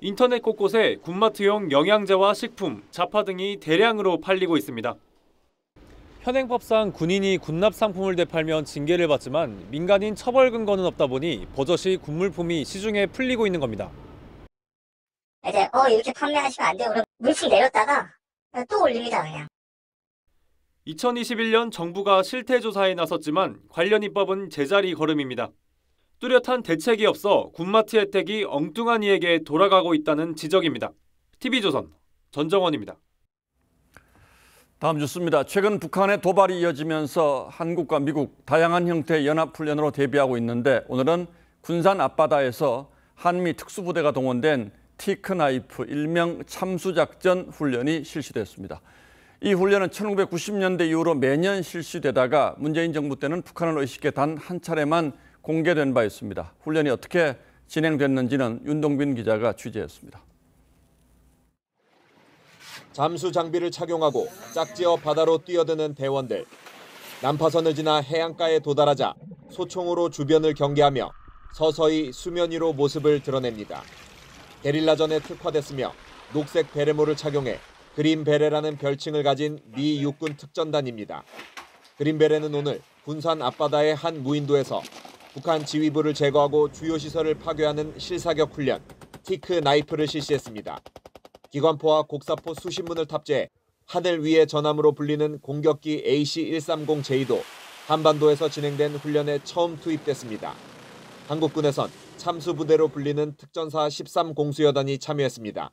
인터넷 곳곳에 군마트용 영양제와 식품, 잡화 등이 대량으로 팔리고 있습니다. 현행법상 군인이 군납 상품을 되팔면 징계를 받지만 민간인 처벌 근거는 없다 보니 버젓이 군물품이 시중에 풀리고 있는 겁니다. 이제 이렇게 판매하시면 안 돼요. 그럼 물품 내렸다가 또 올립니다 그냥. 2021년 정부가 실태조사에 나섰지만 관련 입법은 제자리 걸음입니다. 뚜렷한 대책이 없어 군마트 혜택이 엉뚱한 이에게 돌아가고 있다는 지적입니다. TV조선 전정원입니다. 다음 뉴스입니다. 최근 북한의 도발이 이어지면서 한국과 미국 다양한 형태의 연합훈련으로 대비하고 있는데 오늘은 군산 앞바다에서 한미 특수부대가 동원된 티크나이프 일명 참수작전 훈련이 실시됐습니다. 이 훈련은 1990년대 이후로 매년 실시되다가 문재인 정부 때는 북한을 의식해 단 한 차례만 공개된 바 있습니다. 훈련이 어떻게 진행됐는지는 윤동빈 기자가 취재했습니다. 잠수 장비를 착용하고 짝지어 바다로 뛰어드는 대원들. 난파선을 지나 해안가에 도달하자 소총으로 주변을 경계하며 서서히 수면 위로 모습을 드러냅니다. 게릴라전에 특화됐으며 녹색 베레모를 착용해 그린베레라는 별칭을 가진 미 육군 특전단입니다. 그린베레는 오늘 군산 앞바다의 한 무인도에서 북한 지휘부를 제거하고 주요 시설을 파괴하는 실사격 훈련 티크나이프를 실시했습니다. 기관포와 곡사포 수십 문을 탑재해 하늘 위의 전함으로 불리는 공격기 AC-130J도 한반도에서 진행된 훈련에 처음 투입됐습니다. 한국군에선 참수부대로 불리는 특전사 13공수여단이 참여했습니다.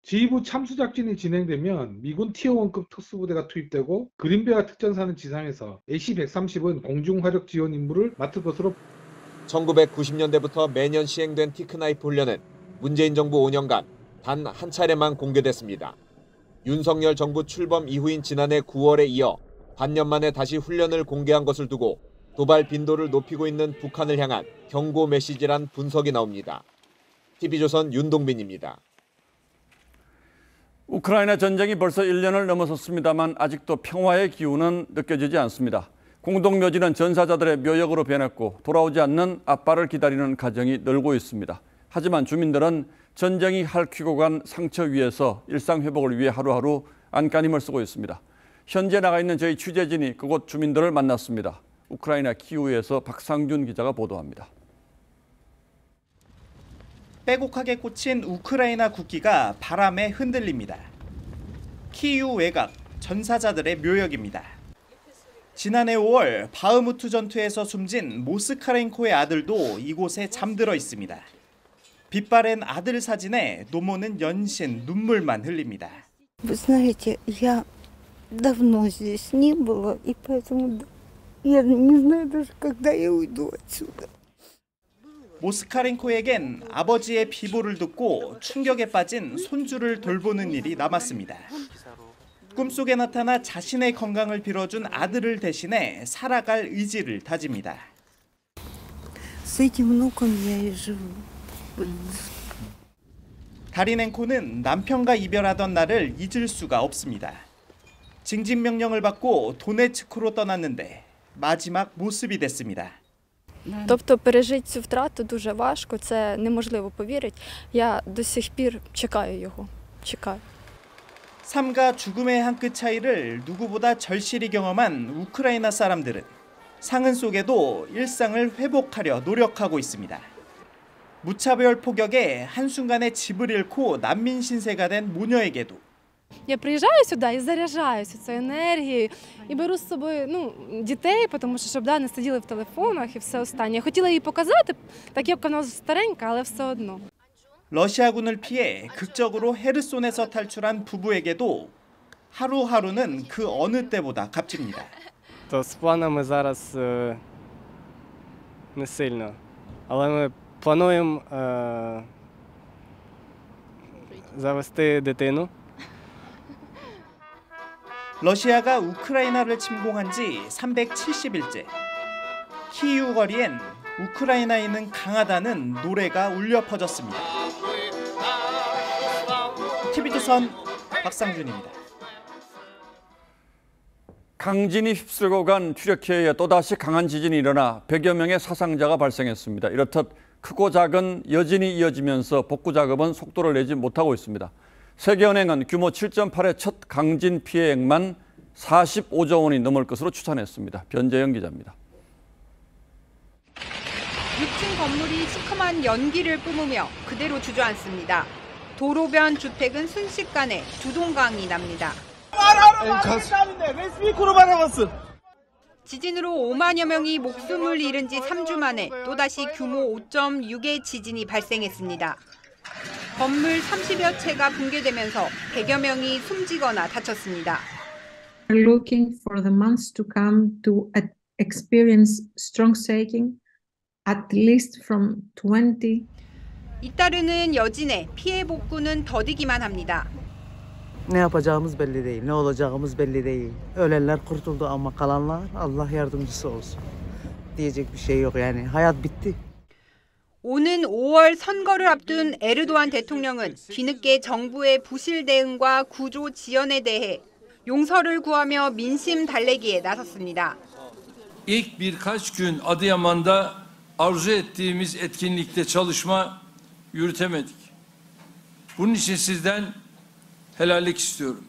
지휘부 참수작전이 진행되면 미군 티어1급 특수부대가 투입되고 그린베어 특전사는 지상에서 AC-130은 공중화력 지원 임무를 맡을 것으로. 1990년대부터 매년 시행된 티크나이프 훈련은 문재인 정부 5년간 단 한 차례만 공개됐습니다. 윤석열 정부 출범 이후인 지난해 9월에 이어 반년 만에 다시 훈련을 공개한 것을 두고 도발 빈도를 높이고 있는 북한을 향한 경고 메시지란 분석이 나옵니다. TV조선 윤동빈입니다. 우크라이나 전쟁이 벌써 1년을 넘어섰습니다만 아직도 평화의 기운은 느껴지지 않습니다. 공동묘지는 전사자들의 묘역으로 변했고 돌아오지 않는 아빠를 기다리는 가정이 늘고 있습니다. 하지만 주민들은 전쟁이 핥히고 간 상처 위에서 일상 회복을 위해 하루하루 안간힘을 쓰고 있습니다. 현재 나가 있는 저희 취재진이 그곳 주민들을 만났습니다. 우크라이나 키우에서 박상준 기자가 보도합니다. 빼곡하게 꽂힌 우크라이나 국기가 바람에 흔들립니다. 키이우 외곽 전사자들의 묘역입니다. 지난해 5월 바흐무트 전투에서 숨진 모스카렌코의 아들도 이곳에 잠들어 있습니다. 빛바랜 아들 사진에 노모는 연신 눈물만 흘립니다. Вы знаете, я давно здесь не была, и поэтому я не знаю даже, когда я уйду отсюда. 모스카렌코에겐 아버지의 비보를 듣고 충격에 빠진 손주를 돌보는 일이 남았습니다. 꿈속에 나타나 자신의 건강을 빌어준 아들을 대신해 살아갈 의지를 다집니다. С этим внуком я и живу. 다리넨코는 남편과 이별하던 날을 잊을 수가 없습니다. 징집 명령을 받고 도네츠크로 떠났는데 마지막 모습이 됐습니다. Тобто пережити цю втрату дуже важко, це неможливо повірити. Я до сих пір чекаю його. чекаю. 삶과 죽음의 한 끗 차이를 누구보다 절실히 경험한 우크라이나 사람들은 상흔 속에도 일상을 회복하려 노력하고 있습니다. 무차별 폭격에 한순간에 집을 잃고 난민 신세가 된 모녀에게도 Я приїжджаю сюди і заряджаюся цією енергією, і беру з собою дітей, тому що щоб не сиділи в телефонах і все останнє. Я хотіла їй показати, так як вона старенька, але все одно. 러시아군을 피해 극적으로 헤르손에서 탈출한 부부에게도 하루하루는 그 어느 때보다 값집니다. То з планами зараз не сильно, але ми плануємо завести дитину. 러시아가 우크라이나를 침공한 지 370일째. 키이우 거리엔 우크라이나인은 강하다는 노래가 울려 퍼졌습니다. TV조선 박상준입니다. 강진이 휩쓸고 간 튀르키예에 또다시 강한 지진이 일어나 100여 명의 사상자가 발생했습니다. 이렇듯 크고 작은 여진이 이어지면서 복구 작업은 속도를 내지 못하고 있습니다. 세계은행은 규모 7.8의 첫 강진 피해액만 45조 원이 넘을 것으로 추산했습니다. 변재영 기자입니다. 6층 건물이 시커먼 연기를 뿜으며 그대로 주저앉습니다. 도로변 주택은 순식간에 두동강이 납니다. 지진으로 5만여 명이 목숨을 잃은 지 3주 만에 또다시 규모 5.6의 지진이 발생했습니다. 건물 30여 채가 붕괴되면서 100여 명이 숨지거나 다쳤습니다. We're looking for the months to come to experience strong shaking, at least from 20. 잇따르는 여진에 피해 복구는 더디기만 합니다. Ne yapacağımız belli değil, ne olacağımız belli değil. Ölenler kurtuldu ama kalanlar Allah yardımcısı olsun. Diyecek bir şey yok yani. Hayat bitti. 오는 5월 선거를 앞둔 에르도안 대통령은 뒤늦게 정부의 부실 대응과 구조 지연에 대해 용서를 구하며 민심 달래기에 나섰습니다. İlk birkaç gün Adıyaman'da arzu ettiğimiz etkinlikte çalışma yürütemedik. Bunun için sizden helallik istiyorum.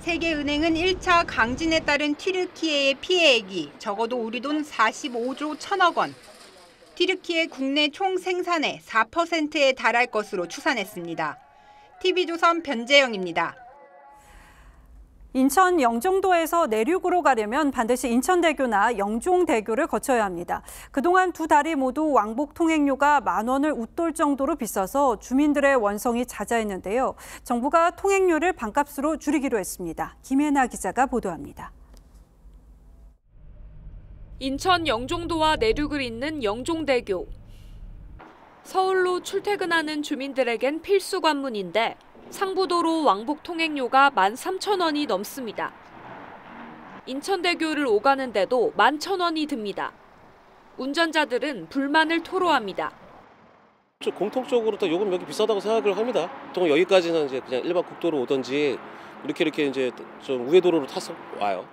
세계은행은 1차 강진에 따른 튀르키예의 피해액이 적어도 우리 돈 45조 1천억 원, 튀르키예 국내 총 생산의 4%에 달할 것으로 추산했습니다. TV조선 변재영입니다. 인천 영종도에서 내륙으로 가려면 반드시 인천대교나 영종대교를 거쳐야 합니다. 그동안 두 다리 모두 왕복 통행료가 10,000원을 웃돌 정도로 비싸서 주민들의 원성이 잦아있는데요. 정부가 통행료를 반값으로 줄이기로 했습니다. 김혜나 기자가 보도합니다. 인천 영종도와 내륙을 잇는 영종대교. 서울로 출퇴근하는 주민들에겐 필수 관문인데 상부도로 왕복 통행료가 13,000원이 넘습니다. 인천대교를 오가는데도 11,000원이 듭니다. 운전자들은 불만을 토로합니다. 공통적으로 다 요금 여기 비싸다고 생각을 합니다. 보통 여기까지는 이제 그냥 일반 국도로 오든지 이렇게 이제 좀 우회도로로 타서 와요.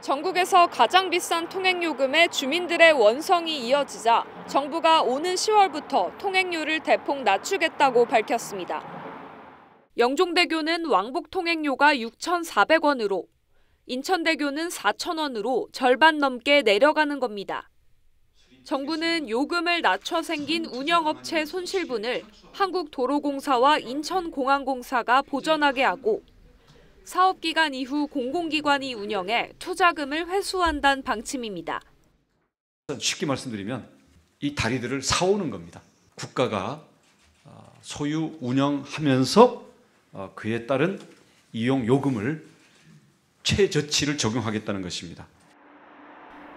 전국에서 가장 비싼 통행요금에 주민들의 원성이 이어지자 정부가 오는 10월부터 통행료를 대폭 낮추겠다고 밝혔습니다. 영종대교는 왕복 통행료가 6,400원으로, 인천대교는 4,000원으로 절반 넘게 내려가는 겁니다. 정부는 요금을 낮춰 생긴 운영업체 손실분을 한국도로공사와 인천공항공사가 보전하게 하고 사업기간 이후 공공기관이 운영해 투자금을 회수한다는 방침입니다. 쉽게 말씀드리면 이 다리들을 사오는 겁니다. 국가가 소유 운영하면서 그에 따른 이용 요금을 최저치를 적용하겠다는 것입니다.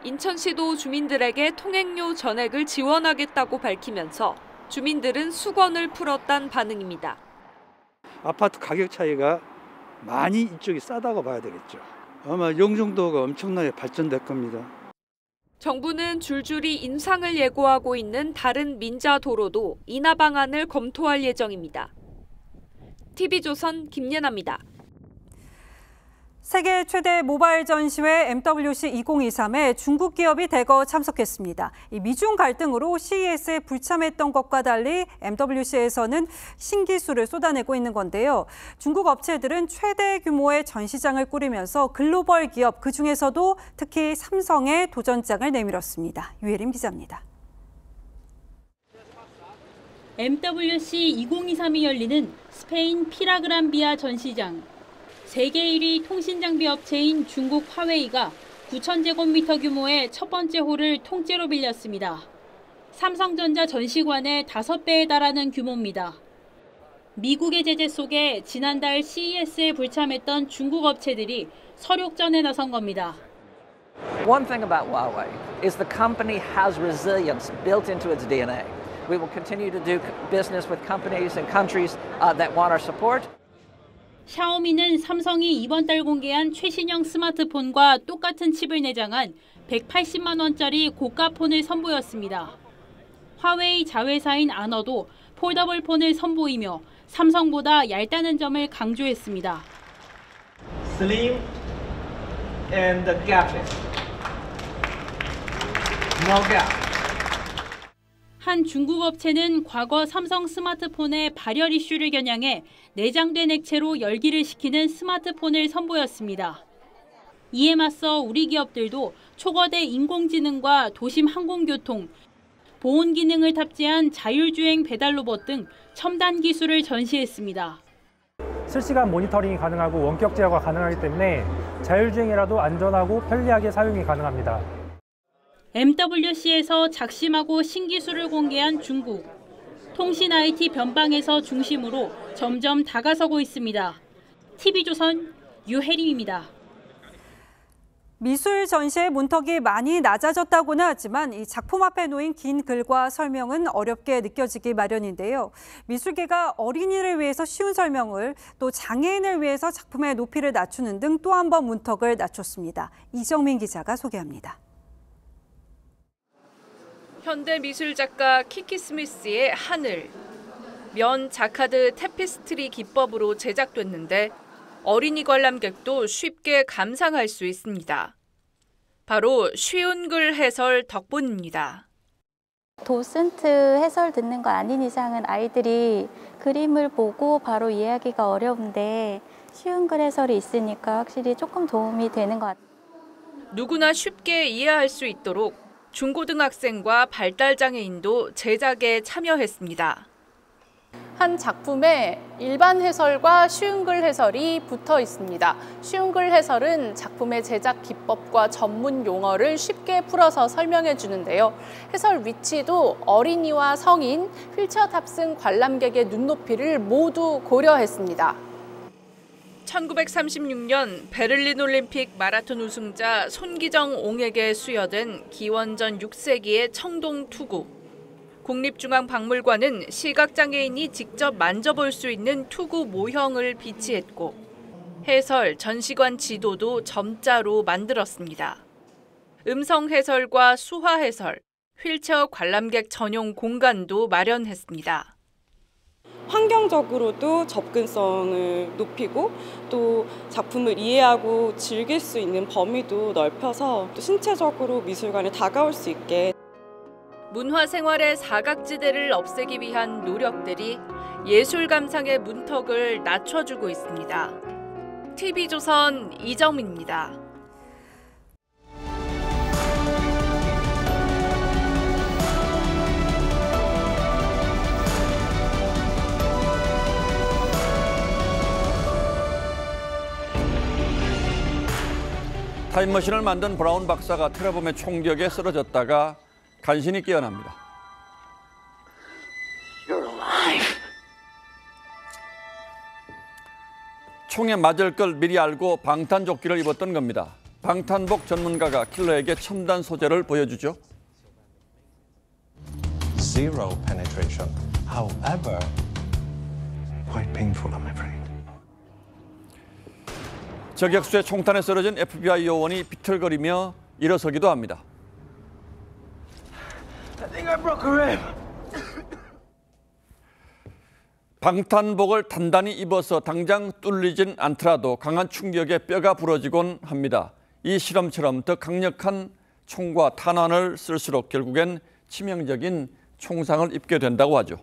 인천시도 주민들에게 통행료 전액을 지원하겠다고 밝히면서 주민들은 수건을 풀었다는 반응입니다. 아파트 가격 차이가 많이 이쪽이 싸다고 봐야 되겠죠. 아마 영종도가 엄청나게 발전될 겁니다. 정부는 줄줄이 인상을 예고하고 있는 다른 민자 도로도 인하 방안을 검토할 예정입니다. TV조선 김예나입니다. 세계 최대 모바일 전시회 MWC 2023에 중국 기업이 대거 참석했습니다. 이 미중 갈등으로 CES에 불참했던 것과 달리 MWC에서는 신기술을 쏟아내고 있는 건데요. 중국 업체들은 최대 규모의 전시장을 꾸리면서 글로벌 기업, 그중에서도 특히 삼성에 도전장을 내밀었습니다. 유혜림 기자입니다. MWC 2023이 열리는 스페인 피라그란비아 전시장. 세계 1위 통신장비 업체인 중국 화웨이가 9,000제곱미터 규모의 첫 번째 홀을 통째로 빌렸습니다. 삼성전자 전시관의 5배에 달하는 규모입니다. 미국의 제재 속에 지난달 CES에 불참했던 중국 업체들이 설욕전에 나선 겁니다. One thing about Huawei is the company has resilience built into its DNA. We will continue to do business with companies and countries that want our support. 샤오미는 삼성이 이번 달 공개한 최신형 스마트폰과 똑같은 칩을 내장한 180만 원짜리 고가 폰을 선보였습니다. 화웨이 자회사인 아너도 폴더블 폰을 선보이며 삼성보다 얇다는 점을 강조했습니다. Slim and gapless. No gap. 한 중국 업체는 과거 삼성 스마트폰의 발열 이슈를 겨냥해 내장된 액체로 열기를 식히는 스마트폰을 선보였습니다. 이에 맞서 우리 기업들도 초거대 인공지능과 도심 항공교통, 보온 기능을 탑재한 자율주행 배달 로봇 등 첨단 기술을 전시했습니다. 실시간 모니터링이 가능하고 원격 제어가 가능하기 때문에 자율주행이라도 안전하고 편리하게 사용이 가능합니다. MWC에서 작심하고 신기술을 공개한 중국. 통신 IT 변방에서 중심으로 점점 다가서고 있습니다. TV조선 유혜림입니다. 미술 전시의 문턱이 많이 낮아졌다고는 하지만 이 작품 앞에 놓인 긴 글과 설명은 어렵게 느껴지기 마련인데요. 미술계가 어린이를 위해서 쉬운 설명을, 또 장애인을 위해서 작품의 높이를 낮추는 등 또 한 번 문턱을 낮췄습니다. 이정민 기자가 소개합니다. 현대 미술 작가 키키 스미스의 하늘. 면 자카드 테피스트리 기법으로 제작됐는데 어린이 관람객도 쉽게 감상할 수 있습니다. 바로 쉬운 글 해설 덕분입니다. 도슨트 해설 듣는 거 아닌 이상은 아이들이 그림을 보고 바로 이해하기가 어려운데 쉬운 글 해설이 있으니까 확실히 조금 도움이 되는 것 같아요. 누구나 쉽게 이해할 수 있도록 중고등학생과 발달장애인도 제작에 참여했습니다. 한 작품에 일반 해설과 쉬운 글 해설이 붙어 있습니다. 쉬운 글 해설은 작품의 제작 기법과 전문 용어를 쉽게 풀어서 설명해 주는데요. 해설 위치도 어린이와 성인, 휠체어 탑승 관람객의 눈높이를 모두 고려했습니다. 1936년 베를린 올림픽 마라톤 우승자 손기정 옹에게 수여된 기원전 6세기의 청동 투구. 국립중앙박물관은 시각장애인이 직접 만져볼 수 있는 투구 모형을 비치했고 해설, 전시관 지도도 점자로 만들었습니다. 음성 해설과 수화 해설, 휠체어 관람객 전용 공간도 마련했습니다. 환경적으로도 접근성을 높이고 또 작품을 이해하고 즐길 수 있는 범위도 넓혀서 또 신체적으로 미술관에 다가올 수 있게 문화생활의 사각지대를 없애기 위한 노력들이 예술 감상의 문턱을 낮춰주고 있습니다. TV조선 이정민입니다. 타임머신을 만든 브라운 박사가 테러범의 총격에 쓰러졌다가 간신히 깨어납니다. 총에 맞을 걸 미리 알고 방탄조끼를 입었던 겁니다. 방탄복 전문가가 킬러에게 첨단 소재를 보여주죠. Zero penetration. However, quite painful, I'm afraid. 저격수의 총탄에 쓰러진 FBI 요원이 비틀거리며 일어서기도 합니다. I think I broke a rib. 방탄복을 단단히 입어서 당장 뚫리진 않더라도 강한 충격에 뼈가 부러지곤 합니다. 이 실험처럼 더 강력한 총과 탄환을 쓸수록 결국엔 치명적인 총상을 입게 된다고 하죠.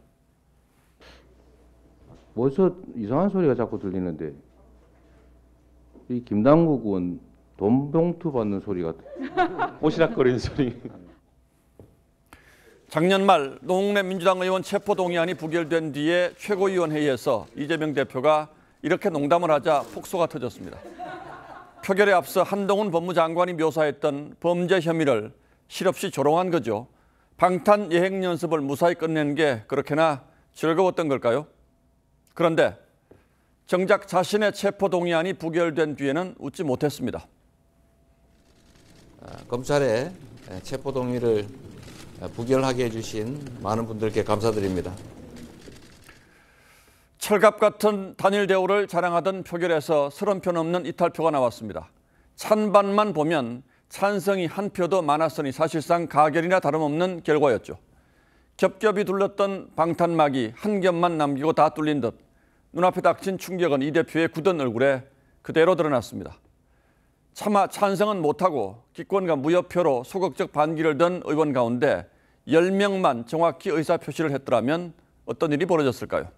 어디서 이상한 소리가 자꾸 들리는데 이 김남국 의원 돈 봉투 받는 소리 같아. 오시락거리는 소리. 작년 말 노웅래 민주당 의원 체포동의안이 부결된 뒤에 최고위원회의에서 이재명 대표가 이렇게 농담을 하자 폭소가 터졌습니다. 표결에 앞서 한동훈 법무장관이 묘사했던 범죄 혐의를 실없이 조롱한 거죠. 방탄 예행 연습을 무사히 끝낸 게 그렇게나 즐거웠던 걸까요? 그런데 정작 자신의 체포동의안이 부결된 뒤에는 웃지 못했습니다. 검찰의 체포동의를 부결하게 해주신 많은 분들께 감사드립니다. 철갑 같은 단일 대우를 자랑하던 표결에서 30표 넘는 이탈표가 나왔습니다. 찬반만 보면 찬성이 한 표도 많았으니 사실상 가결이나 다름없는 결과였죠. 겹겹이 둘렀던 방탄막이 한 겹만 남기고 다 뚫린 듯 눈앞에 닥친 충격은 이 대표의 굳은 얼굴에 그대로 드러났습니다. 차마 찬성은 못하고 기권과 무효표로 소극적 반기를 든 의원 가운데 10명만 정확히 의사표시를 했더라면 어떤 일이 벌어졌을까요?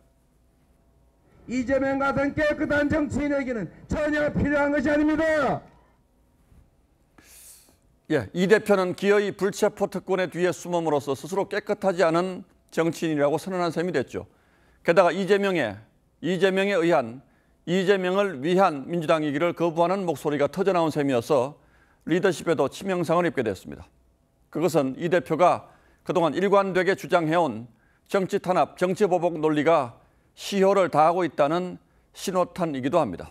이재명 같은 깨끗한 정치인에게는 전혀 필요한 것이 아닙니다. 이 대표는 기어이 불체포 특권의 뒤에 숨음으로써 스스로 깨끗하지 않은 정치인이라고 선언한 셈이 됐죠. 게다가 이재명을 위한 민주당이기를 거부하는 목소리가 터져나온 셈이어서 리더십에도 치명상을 입게 됐습니다. 그것은 이 대표가 그동안 일관되게 주장해온 정치 탄압, 정치 보복 논리가 시효를 다하고 있다는 신호탄이기도 합니다.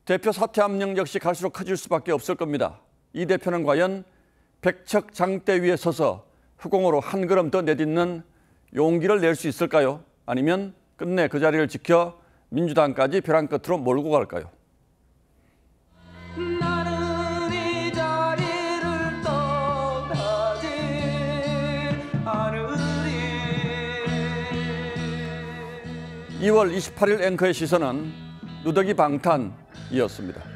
대표 사퇴 압력 역시 갈수록 커질 수밖에 없을 겁니다. 이 대표는 과연 백척 장대 위에 서서 후공으로 한 걸음 더 내딛는 용기를 낼 수 있을까요? 아니면 끝내 그 자리를 지켜 민주당까지 벼랑 끝으로 몰고 갈까요? 나는 이 자리를 떠나지 않으리. 2월 28일 앵커의 시선은 누더기 방탄이었습니다.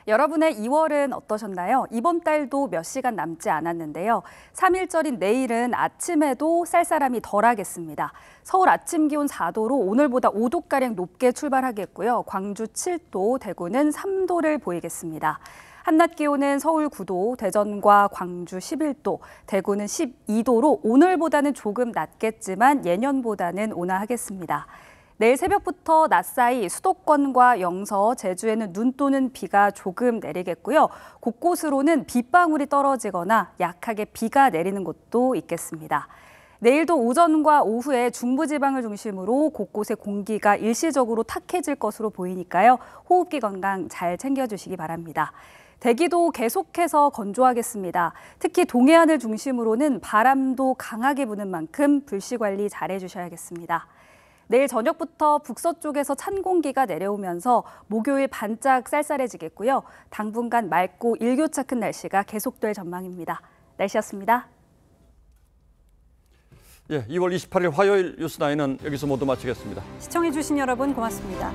여러분의 2월은 어떠셨나요? 이번 달도 몇 시간 남지 않았는데요. 3일절인 내일은 아침에도 쌀쌀함이 덜하겠습니다. 서울 아침 기온 4도로 오늘보다 5도가량 높게 출발하겠고요. 광주 7도, 대구는 3도를 보이겠습니다. 한낮 기온은 서울 9도, 대전과 광주 11도, 대구는 12도로 오늘보다는 조금 낮겠지만 예년보다는 온화하겠습니다. 내일 새벽부터 낮 사이 수도권과 영서, 제주에는 눈 또는 비가 조금 내리겠고요. 곳곳으로는 빗방울이 떨어지거나 약하게 비가 내리는 곳도 있겠습니다. 내일도 오전과 오후에 중부지방을 중심으로 곳곳에 공기가 일시적으로 탁해질 것으로 보이니까요. 호흡기 건강 잘 챙겨주시기 바랍니다. 대기도 계속해서 건조하겠습니다. 특히 동해안을 중심으로는 바람도 강하게 부는 만큼 불씨 관리 잘 해주셔야겠습니다. 내일 저녁부터 북서쪽에서 찬 공기가 내려오면서 목요일 반짝 쌀쌀해지겠고요. 당분간 맑고 일교차 큰 날씨가 계속될 전망입니다. 날씨였습니다. 2월 28일 화요일 뉴스9은 여기서 모두 마치겠습니다. 시청해주신 여러분 고맙습니다.